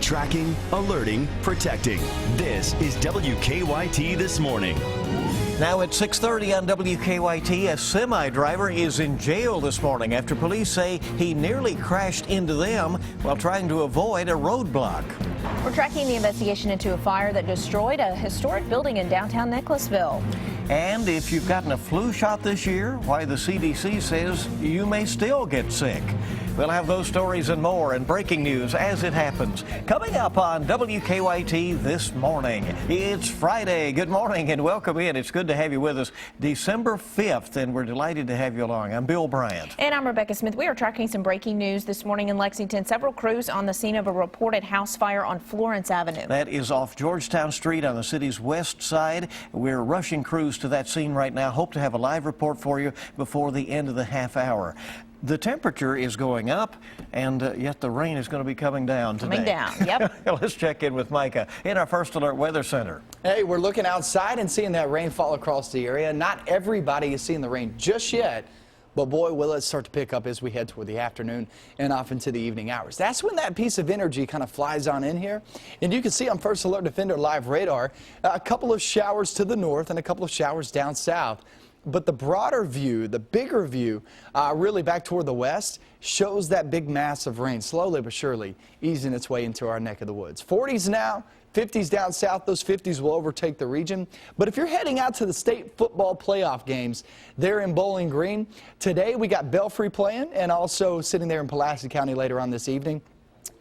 Tracking, alerting, protecting. This is WKYT This Morning. Now at 6:30 on WKYT, a semi-driver is in jail this morning after police say he nearly crashed into them while trying to avoid a roadblock. We're tracking the investigation into a fire that destroyed a historic building in downtown Nicholasville. And if you've gotten a flu shot this year, why the CDC says you may still get sick. We'll have those stories and more and breaking news as it happens. Coming up on WKYT This Morning. It's Friday. Good morning and welcome in. It's good to have you with us. December 5th, and we're delighted to have you along. I'm Bill Bryant. And I'm Rebecca Smith. We are tracking some breaking news this morning in Lexington. Several crews on the scene of a reported house fire on Florence Avenue. That is off Georgetown Street on the city's west side. We're rushing crews to that scene right now. Hope to have a live report for you before the end of the half hour. The temperature is going up, and yet the rain is going to be coming down today. Coming down, yep. Let's check in with Micah in our First Alert Weather Center. Hey, we're looking outside and seeing that rain fall across the area. Not everybody is seeing the rain just yet, but boy, will it start to pick up as we head toward the afternoon and off into the evening hours. That's when that piece of energy kind of flies on in here. And you can see on First Alert Defender Live radar, a couple of showers to the north and a couple of showers down south. But the broader view, the bigger view, really back toward the west, shows that big mass of rain slowly but surely easing its way into our neck of the woods. 40s now, 50s down south. Those 50s will overtake the region. But if you're heading out to the state football playoff games there in Bowling Green, today we got Belfry playing and also sitting there in Pulaski County later on this evening.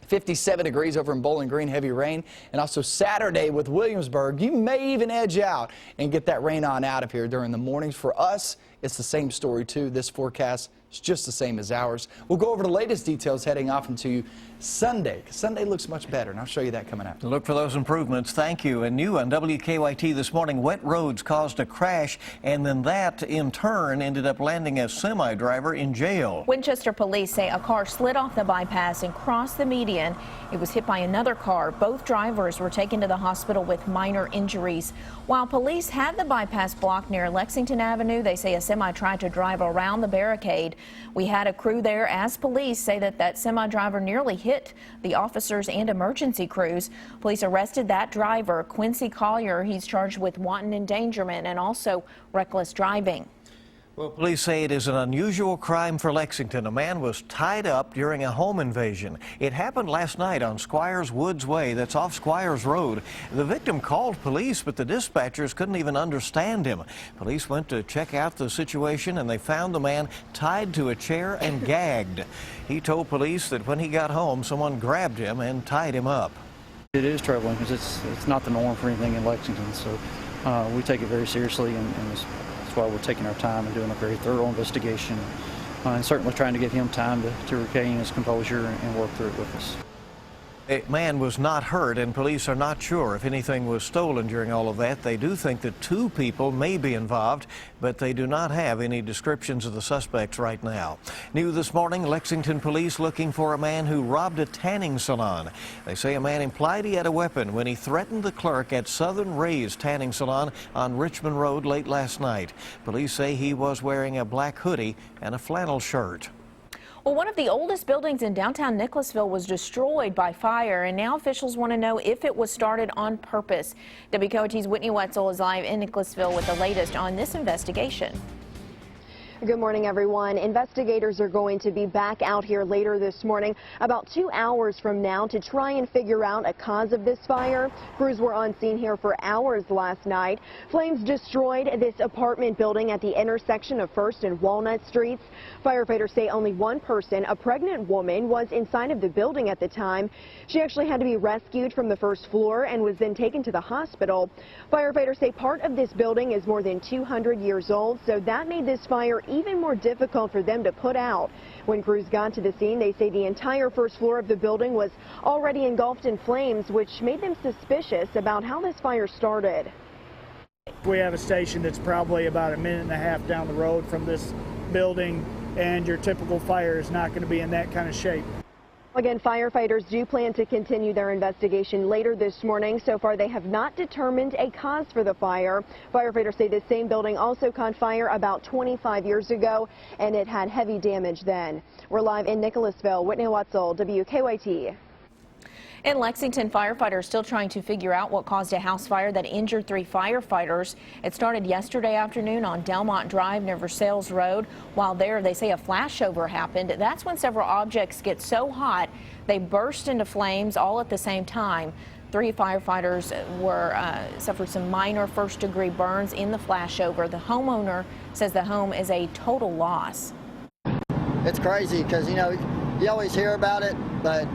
57 degrees over in Bowling Green, heavy rain. And also Saturday with Williamsburg, you may even edge out and get that rain on out of here during the mornings. For us, it's the same story too. This forecast is just the same as ours. We'll go over the latest details heading off into Sunday. Sunday looks much better, and I'll show you that coming up. Look for those improvements. Thank you. And new on WKYT this morning, wet roads caused a crash, and then that in turn ended up landing a semi-driver in jail. Winchester police say a car slid off the bypass and crossed the median. It was hit by another car. Both drivers were taken to the hospital with minor injuries. While police had the bypass blocked near Lexington Avenue, they say a semi tried to drive around the barricade. We had a crew there as police say that semi-driver nearly hit the officers and emergency crews. Police arrested that driver, Quincy Collier. He's charged with wanton endangerment and also reckless driving. Well, police say it is an unusual crime for Lexington. A man was tied up during a home invasion. It happened last night on Squires Woods Way. That's off Squires Road. The victim called police, but the dispatchers couldn't even understand him. Police went to check out the situation, and they found the man tied to a chair and gagged. He told police that when he got home, someone grabbed him and tied him up. It is troubling because it's not the norm for anything in Lexington, so we take it very seriously, and that's why we're taking our time and doing a very thorough investigation, and certainly trying to give him time to regain his composure and work through it with us. A man was not hurt, and police are not sure if anything was stolen during all of that. They do think that 2 people may be involved, but they do not have any descriptions of the suspects right now. New this morning, Lexington police looking for a man who robbed a tanning salon. They say a man implied he had a weapon when he threatened the clerk at Southern Rays Tanning Salon on Richmond Road late last night. Police say he was wearing a black hoodie and a flannel shirt. Well, one of the oldest buildings in downtown Nicholasville was destroyed by fire, and now officials want to know if it was started on purpose. WKYT's Whitney Wetzel is live in Nicholasville with the latest on this investigation. Good morning, everyone. Investigators are going to be back out here later this morning, about 2 hours from now, to try and figure out a cause of this fire. Crews were on scene here for hours last night. Flames destroyed this apartment building at the intersection of First and Walnut Streets. Firefighters say only one person, a pregnant woman, was inside of the building at the time. She actually had to be rescued from the first floor and was then taken to the hospital. Firefighters say part of this building is more than 200 years old, so that made this fire even more difficult for them to put out. When crews got to the scene, they say the entire first floor of the building was already engulfed in flames, which made them suspicious about how this fire started. We have a station that's probably about 1.5 minutes down the road from this building, and your typical fire is not going to be in that kind of shape. Again, firefighters do plan to continue their investigation later this morning. So far, they have not determined a cause for the fire. Firefighters say this same building also caught fire about 25 years ago, and it had heavy damage then. We're live in Nicholasville. Whitney Wetzel, WKYT. In Lexington, firefighters are still trying to figure out what caused a house fire that injured 3 firefighters. It started yesterday afternoon on Delmont Drive near Versailles Road. While there, they say a flashover happened. That's when several objects get so hot they burst into flames all at the same time. 3 firefighters suffered some minor first-degree burns in the flashover. The homeowner says the home is a total loss. It's crazy because, you always hear about it, but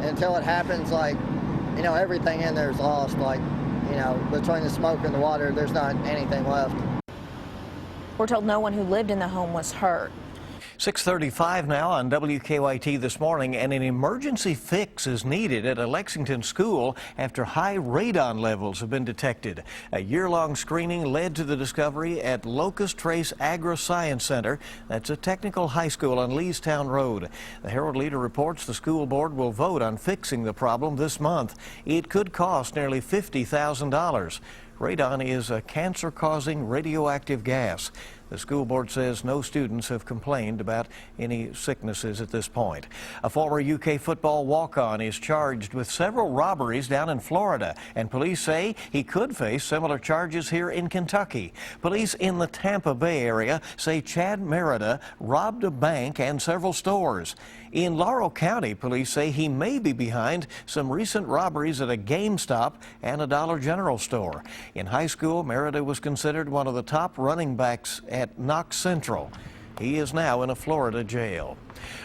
until it happens, everything in there is lost. Between the smoke and the water, there's not anything left. We're told no one who lived in the home was hurt. 6:35 now on WKYT this morning, and an emergency fix is needed at a Lexington school after high radon levels have been detected. A year-long screening led to the discovery at Locust Trace Agri-Science Center. That's a technical high school on Leestown Road. The Herald Leader reports the school board will vote on fixing the problem this month. It could cost nearly $50,000. Radon is a cancer-causing radioactive gas. The school board says no students have complained about any sicknesses at this point. A former UK football walk-on is charged with several robberies down in Florida, and police say he could face similar charges here in Kentucky. Police in the Tampa Bay area say Chad Merida robbed a bank and several stores. In Laurel County, police say he may be behind some recent robberies at a GameStop and a Dollar General store. In high school, Merida was considered one of the top running backs at Knox Central. He is now in a Florida jail.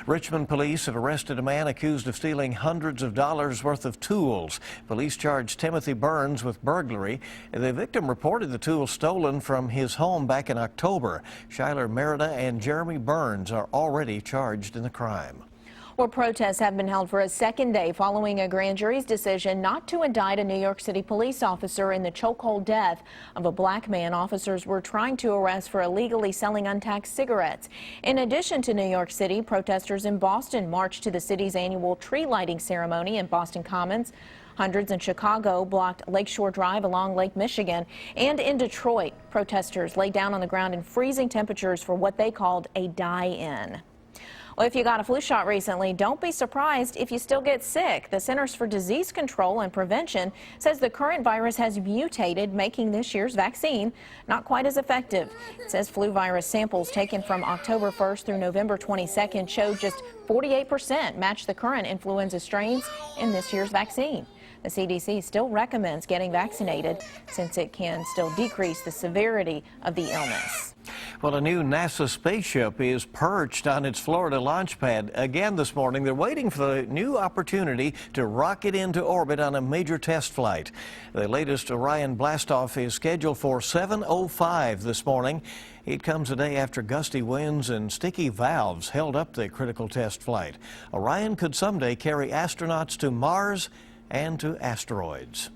Richmond police have arrested a man accused of stealing hundreds of dollars worth of tools. Police charged Timothy Burns with burglary. The victim reported the tools stolen from his home back in October. Shyler Merida and Jeremy Burns are already charged in the crime. Well, protests have been held for a second day following a grand jury's decision not to indict a New York City police officer in the chokehold death of a black man officers were trying to arrest for illegally selling untaxed cigarettes. In addition to New York City, protesters in Boston marched to the city's annual tree lighting ceremony in Boston Commons. Hundreds in Chicago blocked Lakeshore Drive along Lake Michigan. And in Detroit, protesters laid down on the ground in freezing temperatures for what they called a die-in. Well, if you got a flu shot recently, don't be surprised if you still get sick. The Centers for Disease Control and Prevention says the current virus has mutated, making this year's vaccine not quite as effective. It says flu virus samples taken from October 1st through November 22nd showed just 48% match the current influenza strains in this year's vaccine. The CDC still recommends getting vaccinated since it can still decrease the severity of the illness. Well, a new NASA spaceship is perched on its Florida launch pad again this morning. They're waiting for the new opportunity to rocket into orbit on a major test flight. The latest Orion blastoff is scheduled for 7:05 this morning. It comes a day after gusty winds and sticky valves held up the critical test flight. Orion could someday carry astronauts to Mars and to asteroids.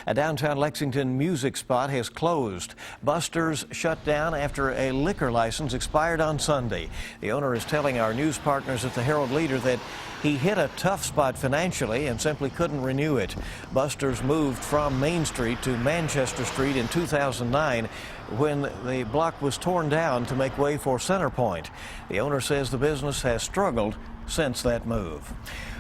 A downtown Lexington music spot has closed. Buster's shut down after a liquor license expired on Sunday. The owner is telling our news partners at the Herald Leader that he hit a tough spot financially and simply couldn't renew it. Buster's moved from Main Street to Manchester Street in 2009 when the block was torn down to make way for Centerpoint. The owner says the business has struggled since that move.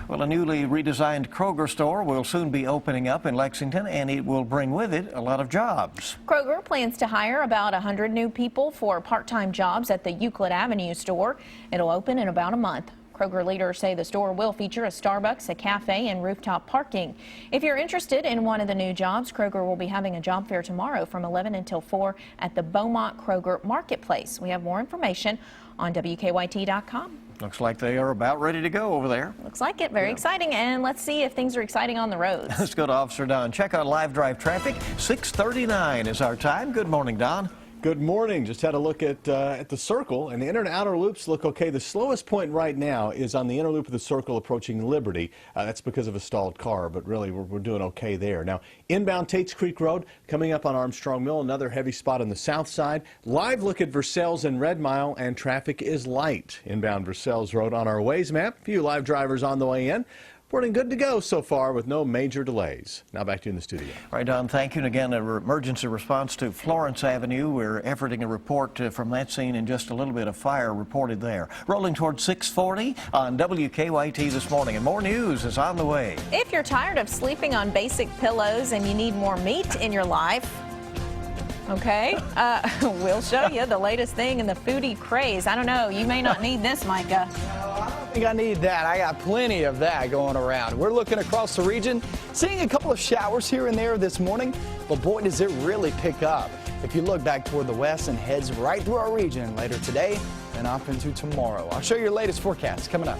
Well, a newly redesigned Kroger store will soon be opening up in Lexington, and it will bring with it a lot of jobs. Kroger plans to hire about 100 new people for part-time jobs at the Euclid Avenue store. It'll open in about a month. Kroger leaders say the store will feature a Starbucks, a cafe, and rooftop parking. If you're interested in one of the new jobs, Kroger will be having a job fair tomorrow from 11 until 4 at the Beaumont Kroger Marketplace. We have more information on WKYT.com. Looks like they are about ready to go over there. Looks like it. Very exciting. And let's see if things are exciting on the roads. Let's go to Officer Don. Check on live drive traffic. 6:39 is our time. Good morning, Don. Good morning. Just had a look at the circle, and the inner and outer loops look okay. The slowest point right now is on the inner loop of the circle approaching Liberty. That's because of a stalled car, but really we're doing okay there. Now, inbound Tates Creek Road coming up on Armstrong Mill, another heavy spot on the south side. Live look at Versailles and Red Mile, and traffic is light. Inbound Versailles Road on our Waze map. Few live drivers on the way in. running good to go so far with no major delays. Now back to you in the studio. All right, Don, thank you. And again, an emergency response to Florence Avenue. We're efforting a report from that scene in just a little bit of fire reported there. Rolling towards 6:40 on WKYT this morning. And more news is on the way. If you're tired of sleeping on basic pillows and you need more meat in your life, okay, we'll show you the latest thing in the foodie craze. I don't know, you may not need this, Micah. I don't think I need that. I got plenty of that going around. We're looking across the region, seeing a couple of showers here and there this morning, but boy, does it really pick up. If you look back toward the west and heads right through our region later today and off into tomorrow. I'll show you your latest forecast coming up.